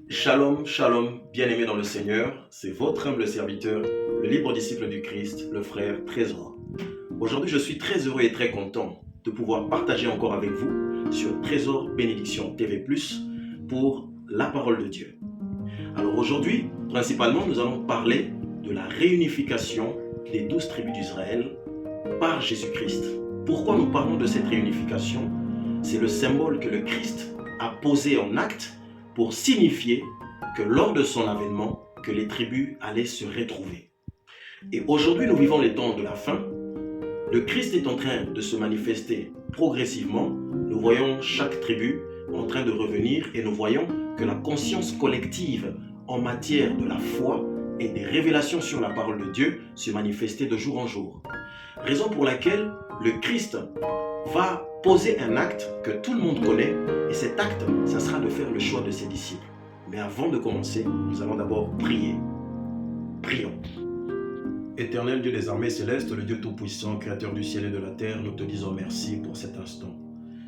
Shalom, shalom, bien-aimés dans le Seigneur, c'est votre humble serviteur, le libre disciple du Christ, le frère Trésor. Aujourd'hui, je suis très heureux et très content de pouvoir partager encore avec vous sur Trésor Bénédiction TV+, pour la parole de Dieu. Alors aujourd'hui, principalement, nous allons parler de la réunification des 12 tribus d'Israël par Jésus-Christ. Pourquoi nous parlons de cette réunification? C'est le symbole que le Christ a posé en acte pour signifier que lors de son avènement, que les tribus allaient se retrouver. Et aujourd'hui, nous vivons les temps de la fin. Le Christ est en train de se manifester progressivement. Nous voyons chaque tribu en train de revenir et nous voyons que la conscience collective en matière de la foi et des révélations sur la parole de Dieu se manifestait de jour en jour. Raison pour laquelle le Christ va poser un acte que tout le monde connaît, et cet acte, ça sera de faire le choix de ses disciples. Mais avant de commencer, nous allons d'abord prier. Prions. Éternel Dieu des armées célestes, le Dieu tout-puissant, créateur du ciel et de la terre, nous te disons merci pour cet instant.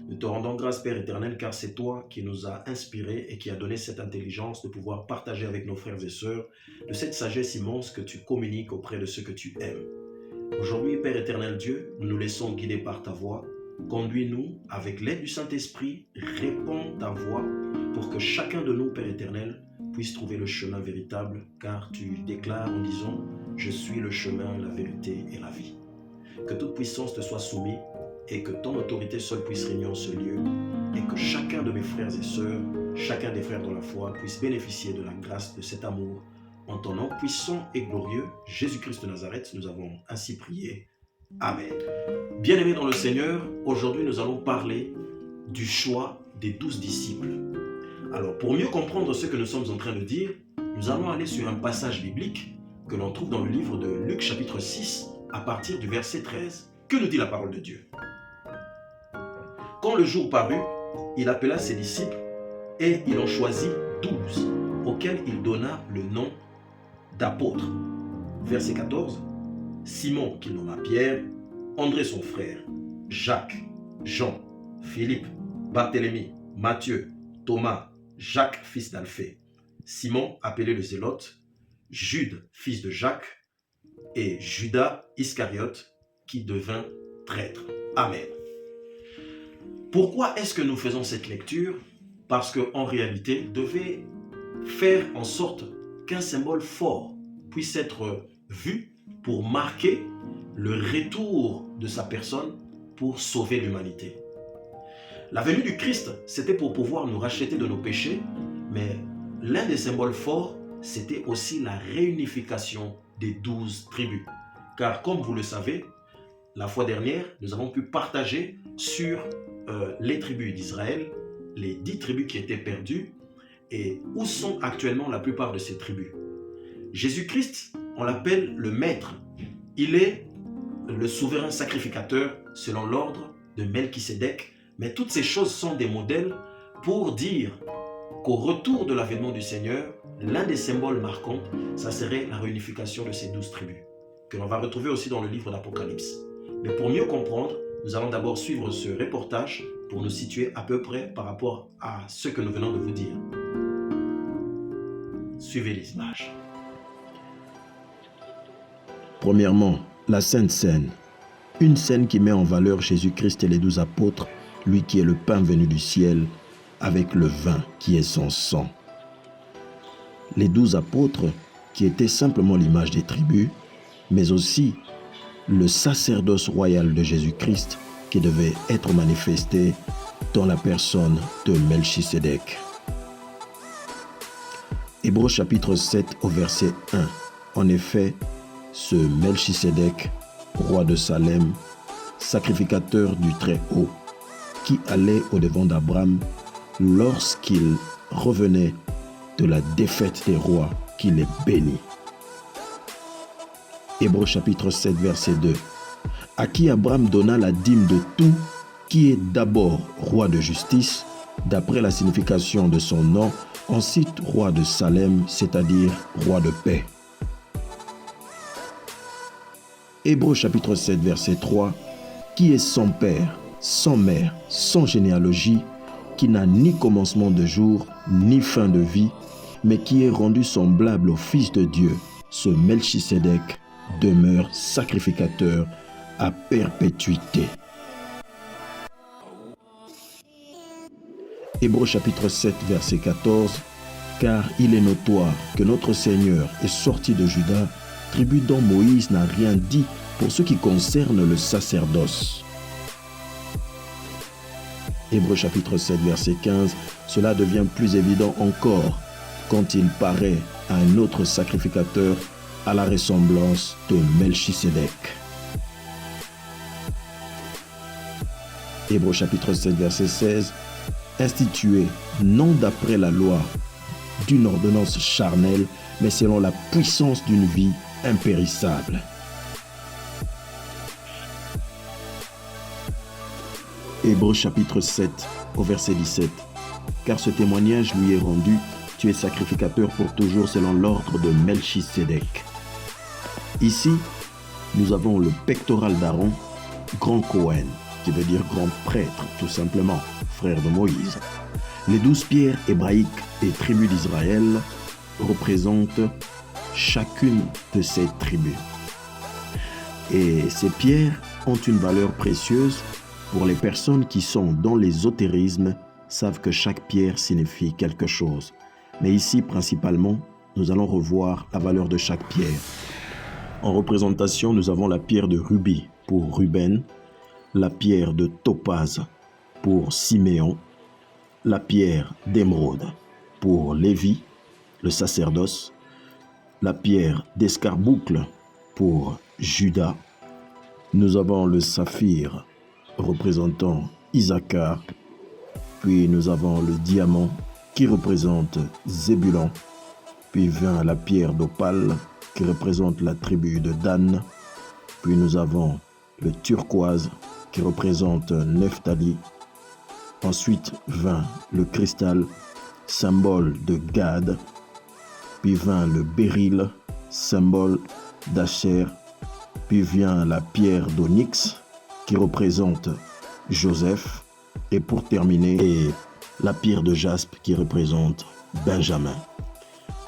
Nous te rendons grâce, Père éternel, car c'est toi qui nous as inspirés et qui as donné cette intelligence de pouvoir partager avec nos frères et sœurs de cette sagesse immense que tu communiques auprès de ceux que tu aimes. Aujourd'hui, Père éternel Dieu, nous nous laissons guider par ta voix. Conduis-nous avec l'aide du Saint-Esprit, réponds ta voix pour que chacun de nous, Père éternel, puisse trouver le chemin véritable, car tu déclares en disant « Je suis le chemin, la vérité et la vie ». Que toute puissance te soit soumise et que ton autorité seule puisse régner en ce lieu et que chacun de mes frères et sœurs, chacun des frères dans la foi puisse bénéficier de la grâce de cet amour. En ton nom puissant et glorieux, Jésus-Christ de Nazareth, nous avons ainsi prié. Amen. Bien-aimés dans le Seigneur, aujourd'hui nous allons parler du choix des 12 disciples. Alors pour mieux comprendre ce que nous sommes en train de dire, nous allons aller sur un passage biblique que l'on trouve dans le livre de Luc chapitre 6 à partir du verset 13. Que nous dit la parole de Dieu? Quand le jour parut, il appela ses disciples et il en choisit 12, auxquels il donna le nom d'apôtres. Verset 14. Simon, qu'il nomma Pierre, André son frère, Jacques, Jean, Philippe, Barthélemy, Matthieu, Thomas, Jacques, fils d'Alphée, Simon, appelé le Zélote, Jude, fils de Jacques, et Judas Iscariote, qui devint traître. Amen. Pourquoi est-ce que nous faisons cette lecture? Parce qu'en réalité, devait faire en sorte qu'un symbole fort puisse être vu pour marquer le retour de sa personne pour sauver l'humanité. La venue du Christ, c'était pour pouvoir nous racheter de nos péchés, mais l'un des symboles forts, c'était aussi la réunification des 12 tribus. Car comme vous le savez, la fois dernière, nous avons pu partager sur les tribus d'Israël, les 10 tribus qui étaient perdues, et où sont actuellement la plupart de ces tribus. Jésus-Christ, on l'appelle le Maître. Il est le souverain sacrificateur selon l'ordre de Melchisédek. Mais toutes ces choses sont des modèles pour dire qu'au retour de l'avènement du Seigneur, l'un des symboles marquants, ça serait la réunification de ces 12 tribus, que l'on va retrouver aussi dans le livre d'Apocalypse. Mais pour mieux comprendre, nous allons d'abord suivre ce reportage pour nous situer à peu près par rapport à ce que nous venons de vous dire. Suivez les images. Premièrement, la Sainte Seine. Une scène qui met en valeur Jésus-Christ et les 12 apôtres, lui qui est le pain venu du ciel, avec le vin qui est son sang. Les 12 apôtres qui étaient simplement l'image des tribus, mais aussi le sacerdoce royal de Jésus-Christ qui devait être manifesté dans la personne de Melchisédek. Hébreux chapitre 7 au verset 1. En effet, ce Melchisédek, roi de Salem, sacrificateur du Très-Haut, qui allait au-devant d'Abraham lorsqu'il revenait de la défaite des rois qui les bénit. Hébreux chapitre 7 verset 2. À qui Abraham donna la dîme de tout, qui est d'abord roi de justice, d'après la signification de son nom, ensuite roi de Salem, c'est-à-dire roi de paix. Hébreux chapitre 7 verset 3. Qui est sans père, sans mère, sans généalogie, qui n'a ni commencement de jour, ni fin de vie, mais qui est rendu semblable au Fils de Dieu, ce Melchisédek demeure sacrificateur à perpétuité. Hébreux chapitre 7, verset 14. Car il est notoire que notre Seigneur est sorti de Juda, tribu dont Moïse n'a rien dit pour ce qui concerne le sacerdoce. Hébreux chapitre 7, verset 15. Cela devient plus évident encore quand il paraît à un autre sacrificateur à la ressemblance de Melchisédek. Hébreux chapitre 7, verset 16. Institué non d'après la loi d'une ordonnance charnelle, mais selon la puissance d'une vie impérissable. Hébreux chapitre 7, au verset 17. Car ce témoignage lui est rendu, tu es sacrificateur pour toujours selon l'ordre de Melchisédek. Ici, nous avons le pectoral d'Aaron, grand Cohen, qui veut dire grand prêtre, tout simplement, frère de Moïse. Les 12 pierres hébraïques des tribus d'Israël représentent chacune de ces tribus. Et ces pierres ont une valeur précieuse pour les personnes qui sont dans l'ésotérisme, savent que chaque pierre signifie quelque chose. Mais ici, principalement, nous allons revoir la valeur de chaque pierre. En représentation, nous avons la pierre de rubis pour Ruben, la pierre de topaze pour Siméon, la pierre d'émeraude pour Lévi, le sacerdoce, la pierre d'escarboucle pour Judas. Nous avons le saphir représentant Issachar, puis nous avons le diamant qui représente Zébulon, puis vient la pierre d'opale qui représente la tribu de Dan, puis nous avons le turquoise qui représente Nephtali. Ensuite vint le cristal, symbole de Gad, puis vint le béryl, symbole d'Asher, puis vient la pierre d'onyx qui représente Joseph, et pour terminer, la pierre de jaspe qui représente Benjamin.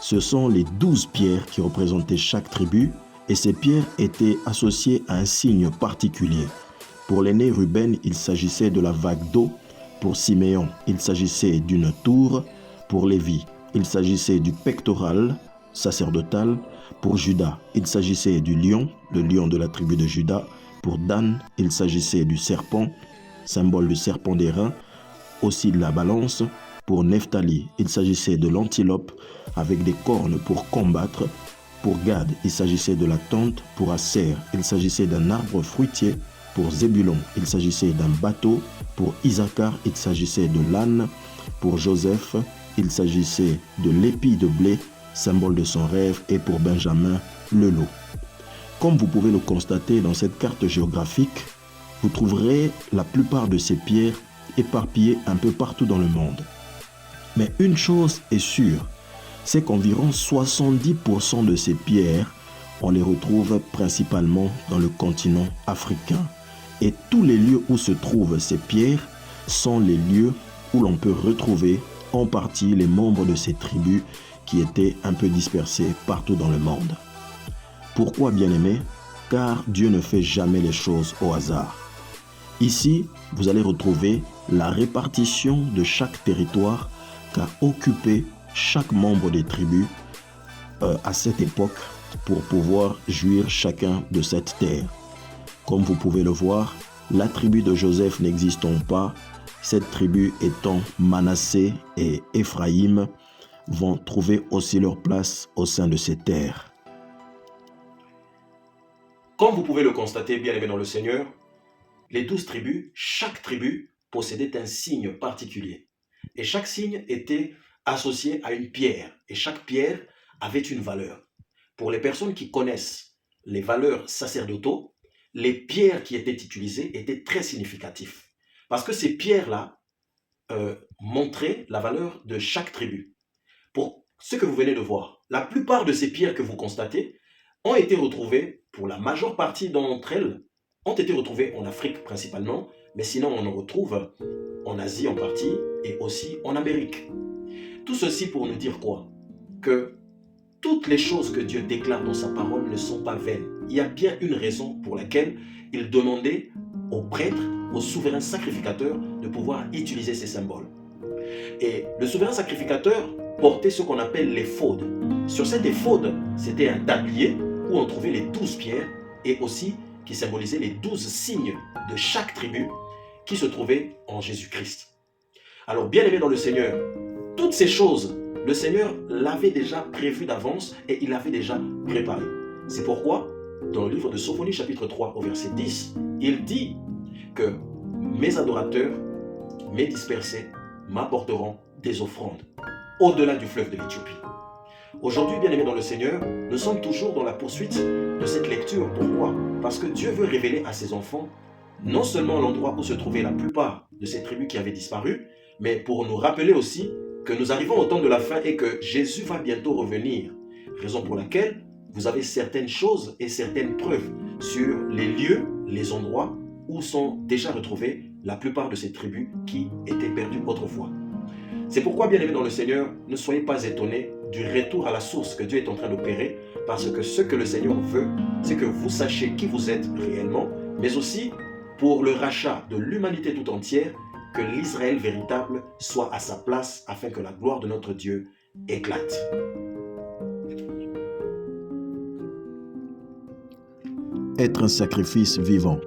Ce sont les 12 pierres qui représentaient chaque tribu, et ces pierres étaient associées à un signe particulier. Pour l'aîné Ruben, il s'agissait de la vague d'eau. Pour Siméon, il s'agissait d'une tour. Pour Lévi, il s'agissait du pectoral sacerdotal. Pour Judas, il s'agissait du lion, le lion de la tribu de Juda. Pour Dan, il s'agissait du serpent, symbole du serpent d'airain, aussi de la balance. Pour Nephtali, il s'agissait de l'antilope avec des cornes pour combattre. Pour Gad, il s'agissait de la tente. Pour Asser, il s'agissait d'un arbre fruitier. Pour Zébulon, il s'agissait d'un bateau. Pour Issachar, il s'agissait de l'âne. Pour Joseph, il s'agissait de l'épi de blé, symbole de son rêve. Et pour Benjamin, le lot. Comme vous pouvez le constater dans cette carte géographique, vous trouverez la plupart de ces pierres éparpillées un peu partout dans le monde. Mais une chose est sûre, c'est qu'environ 70% de ces pierres, on les retrouve principalement dans le continent africain. Et tous les lieux où se trouvent ces pierres sont les lieux où l'on peut retrouver en partie les membres de ces tribus qui étaient un peu dispersés partout dans le monde. Pourquoi, bien-aimés? Car Dieu ne fait jamais les choses au hasard. Ici, vous allez retrouver la répartition de chaque territoire qu'a occupé chaque membre des tribus à cette époque pour pouvoir jouir chacun de cette terre. Comme vous pouvez le voir, la tribu de Joseph n'existant pas, cette tribu étant Manassé et Éphraïm, vont trouver aussi leur place au sein de ces terres. Comme vous pouvez le constater, bien-aimés dans le Seigneur, les 12 tribus, chaque tribu possédait un signe particulier. Et chaque signe était associé à une pierre. Et chaque pierre avait une valeur. Pour les personnes qui connaissent les valeurs sacerdotaux, les pierres qui étaient utilisées étaient très significatives. Parce que ces pierres-là montraient la valeur de chaque tribu. Pour ce que vous venez de voir, la plupart de ces pierres que vous constatez ont été retrouvées, pour la majeure partie d'entre elles, ont été retrouvées en Afrique principalement, mais sinon on en retrouve en Asie en partie et aussi en Amérique. Tout ceci pour nous dire quoi? que toutes les choses que Dieu déclare dans sa parole ne sont pas vaines. Il y a bien une raison pour laquelle il demandait aux prêtres, aux souverains sacrificateurs de pouvoir utiliser ces symboles. Et le souverain sacrificateur portait ce qu'on appelle l'éphod. Sur cet éphod, c'était un tablier où on trouvait les 12 pierres et aussi qui symbolisait les 12 signes de chaque tribu qui se trouvait en Jésus-Christ. Alors, bien aimé dans le Seigneur, toutes ces choses, le Seigneur l'avait déjà prévu d'avance et il l'avait déjà préparé. C'est pourquoi, dans le livre de Sophonie, chapitre 3, au verset 10, il dit que mes adorateurs, mes dispersés, m'apporteront des offrandes au-delà du fleuve de l'Éthiopie. Aujourd'hui, bien aimé dans le Seigneur, nous sommes toujours dans la poursuite de cette lecture. Pourquoi? Parce que Dieu veut révéler à ses enfants non seulement l'endroit où se trouvaient la plupart de ces tribus qui avaient disparu, mais pour nous rappeler aussi que nous arrivons au temps de la fin et que Jésus va bientôt revenir. Raison pour laquelle vous avez certaines choses et certaines preuves sur les lieux, les endroits où sont déjà retrouvées la plupart de ces tribus qui étaient perdues autrefois. C'est pourquoi, bien aimés dans le Seigneur, ne soyez pas étonnés du retour à la source que Dieu est en train d'opérer, parce que ce que le Seigneur veut, c'est que vous sachiez qui vous êtes réellement, mais aussi pour le rachat de l'humanité tout entière, que l'Israël véritable soit à sa place afin que la gloire de notre Dieu éclate. Être un sacrifice vivant.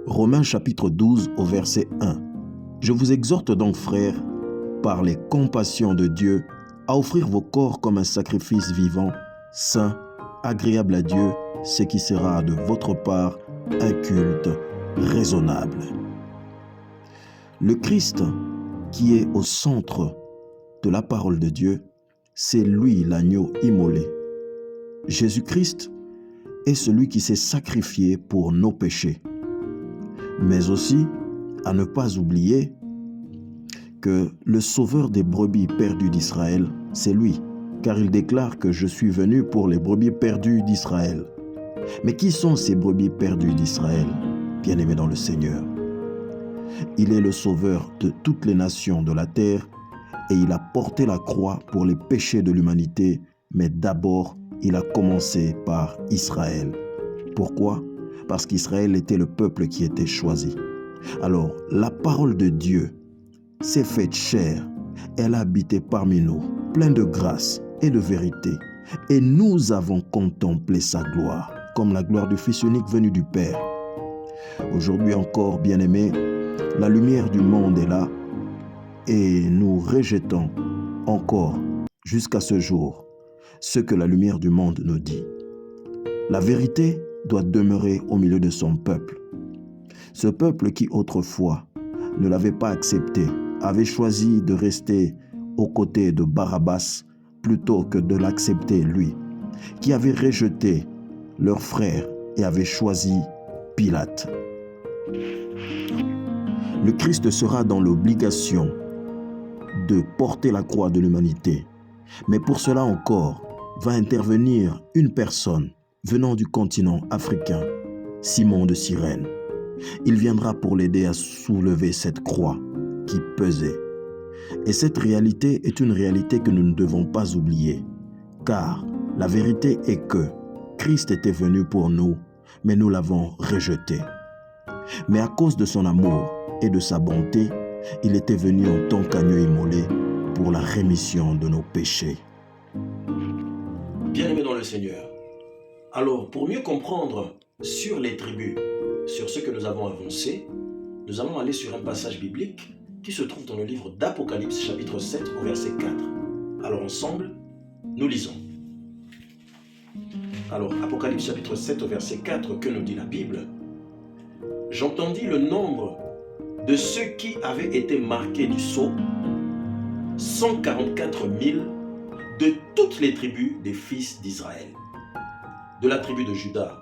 Romains chapitre 12 au verset 1. Je vous exhorte donc, frères, par les compassions de Dieu, à offrir vos corps comme un sacrifice vivant, saint, agréable à Dieu, ce qui sera de votre part un culte raisonnable. Le Christ, qui est au centre de la parole de Dieu, c'est lui l'agneau immolé. Jésus-Christ est celui qui s'est sacrifié pour nos péchés. Mais aussi, à ne pas oublier que le sauveur des brebis perdues d'Israël, c'est lui, car il déclare que je suis venu pour les brebis perdues d'Israël. Mais qui sont ces brebis perdues d'Israël, bien-aimés dans le Seigneur? Il est le sauveur de toutes les nations de la terre et il a porté la croix pour les péchés de l'humanité, mais d'abord, il a commencé par Israël. Pourquoi? Parce qu'Israël était le peuple qui était choisi. Alors, la parole de Dieu s'est faite chair, elle a habité parmi nous, pleine de grâce et de vérité. Et nous avons contemplé sa gloire, comme la gloire du Fils unique venu du Père. Aujourd'hui encore, bien-aimés, la lumière du monde est là et nous rejetons encore, jusqu'à ce jour, ce que la lumière du monde nous dit. La vérité doit demeurer au milieu de son peuple. Ce peuple qui autrefois ne l'avait pas accepté, avait choisi de rester aux côtés de Barabbas plutôt que de l'accepter lui, qui avait rejeté leur frère et avait choisi Pilate. Le Christ sera dans l'obligation de porter la croix de l'humanité. Mais pour cela encore, va intervenir une personne venant du continent africain, Simon de Cyrène. Il viendra pour l'aider à soulever cette croix qui pesait. Et cette réalité est une réalité que nous ne devons pas oublier, car la vérité est que Christ était venu pour nous, mais nous l'avons rejeté. Mais à cause de son amour et de sa bonté, il était venu en tant qu'agneau immolé pour la rémission de nos péchés. Bien-aimés dans le Seigneur, alors pour mieux comprendre sur les tribus, sur ce que nous avons avancé, nous allons aller sur un passage biblique qui se trouve dans le livre d'Apocalypse, chapitre 7, au verset 4. Alors ensemble, nous lisons. Alors, Apocalypse, chapitre 7, au verset 4, que nous dit la Bible? J'entendis le nombre de ceux qui avaient été marqués du sceau, 144 000 de toutes les tribus des fils d'Israël. De la tribu de Juda,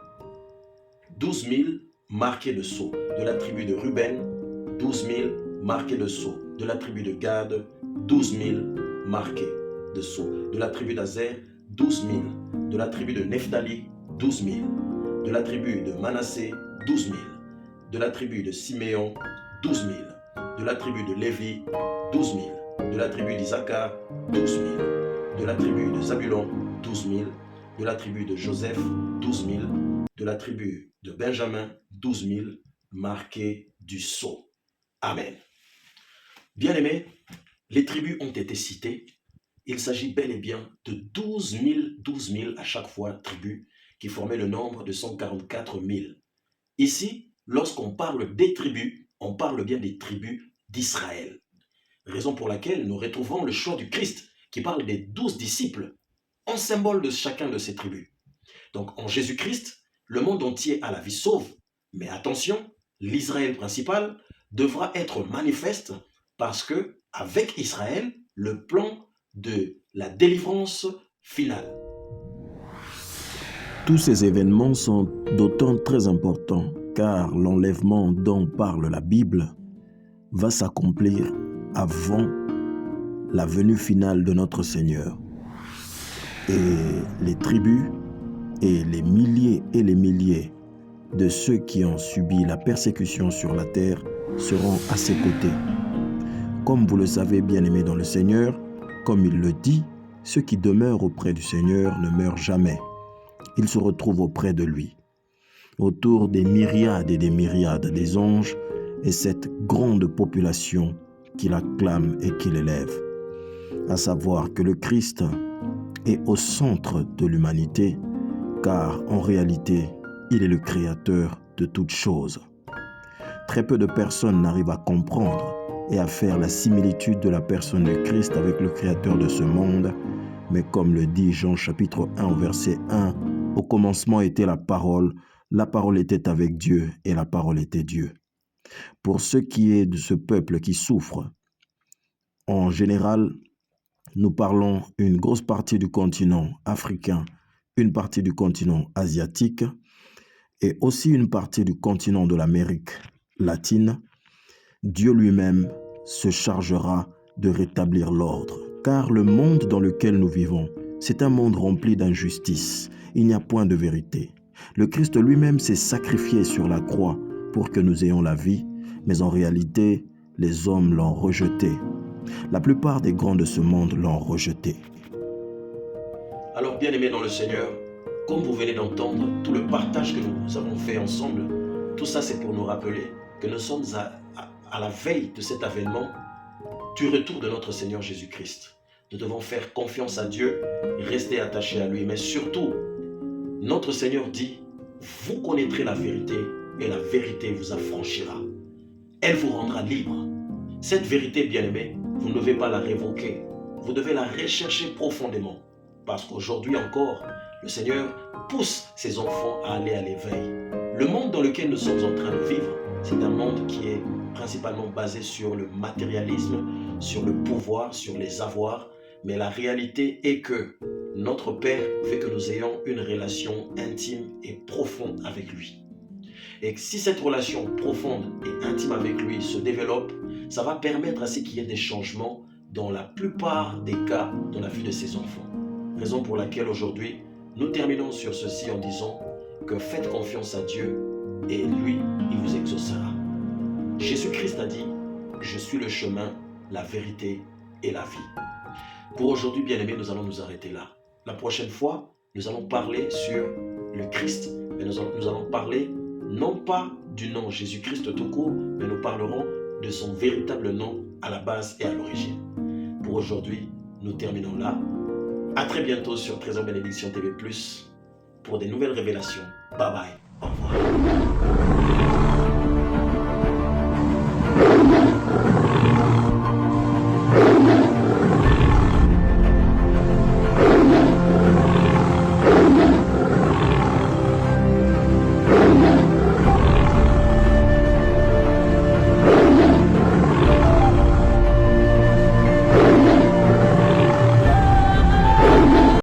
12 000 marqués de sceau. De la tribu de Ruben, 12 000 marqués de sceau. De la tribu de Gad, 12 000 marqués de sceau. De la tribu d'Azer, 12 000. De la tribu de Nephtali, 12 000. De la tribu de Manassé, 12 000. De la tribu de Siméon, 12 000. De la tribu de Lévi, 12 000. De la tribu d'Isaacar, 12 000. De la tribu de Zabulon, 12 000. De la tribu de Joseph, 12 000. De la tribu de Benjamin, 12 000. Marqués du sceau. Amen. Bien-aimés, les tribus ont été citées. Il s'agit bel et bien de 12 000 à chaque fois tribus qui formaient le nombre de 144 000. Ici, lorsqu'on parle des tribus, on parle bien des tribus d'Israël. Raison pour laquelle nous retrouvons le choix du Christ qui parle des 12 disciples en symbole de chacun de ces tribus. Donc en Jésus-Christ, le monde entier a la vie sauve. Mais attention, l'Israël principal devra être manifeste parce que avec Israël, le plan de la délivrance finale. Tous ces événements sont d'autant très importants car l'enlèvement dont parle la Bible va s'accomplir avant la venue finale de notre Seigneur. Et les tribus et les milliers de ceux qui ont subi la persécution sur la terre seront à ses côtés. Comme vous le savez, bien-aimés dans le Seigneur, comme il le dit, ceux qui demeurent auprès du Seigneur ne meurent jamais. Ils se retrouvent auprès de lui. Autour des myriades et des myriades des anges et cette grande population qui l'acclame et qui l'élève. À savoir que le Christ est au centre de l'humanité, car en réalité, il est le créateur de toutes choses. Très peu de personnes n'arrivent à comprendre et à faire la similitude de la personne de Christ avec le créateur de ce monde, mais comme le dit Jean chapitre 1 au verset 1, au commencement était la parole était avec Dieu et la parole était Dieu. Pour ce qui est de ce peuple qui souffre, en général, nous parlons une grosse partie du continent africain, une partie du continent asiatique et aussi une partie du continent de l'Amérique latine. Dieu lui-même se chargera de rétablir l'ordre. Car le monde dans lequel nous vivons, c'est un monde rempli d'injustice. Il n'y a point de vérité. Le Christ lui-même s'est sacrifié sur la croix pour que nous ayons la vie, mais en réalité, les hommes l'ont rejeté. La plupart des grands de ce monde l'ont rejeté. Alors, bien-aimés dans le Seigneur, comme vous venez d'entendre tout le partage que nous avons fait ensemble, tout ça c'est pour nous rappeler que nous sommes à la veille de cet avènement du retour de notre Seigneur Jésus-Christ. Nous devons faire confiance à Dieu, rester attachés à lui, mais surtout, notre Seigneur dit, vous connaîtrez la vérité et la vérité vous affranchira. Elle vous rendra libre. Cette vérité, bien-aimée, vous ne devez pas la révoquer. Vous devez la rechercher profondément. Parce qu'aujourd'hui encore, le Seigneur pousse ses enfants à aller à l'éveil. Le monde dans lequel nous sommes en train de vivre, c'est un monde qui est principalement basé sur le matérialisme, sur le pouvoir, sur les avoirs. Mais la réalité est que notre Père veut que nous ayons une relation intime et profonde avec lui. Et si cette relation profonde et intime avec lui se développe, ça va permettre à ce qu'il y ait des changements dans la plupart des cas dans la vie de ses enfants. Raison pour laquelle aujourd'hui, nous terminons sur ceci en disant que faites confiance à Dieu et lui, il vous exaucera. Jésus-Christ a dit, je suis le chemin, la vérité et la vie. Pour aujourd'hui, bien-aimés, nous allons nous arrêter là. La prochaine fois, nous allons parler sur le Christ, mais nous allons parler non pas du nom Jésus-Christ tout court, mais nous parlerons de son véritable nom à la base et à l'origine. Pour aujourd'hui, nous terminons là. À très bientôt sur Trésor Bénédiction TV+, pour des nouvelles révélations. Bye bye. Au revoir.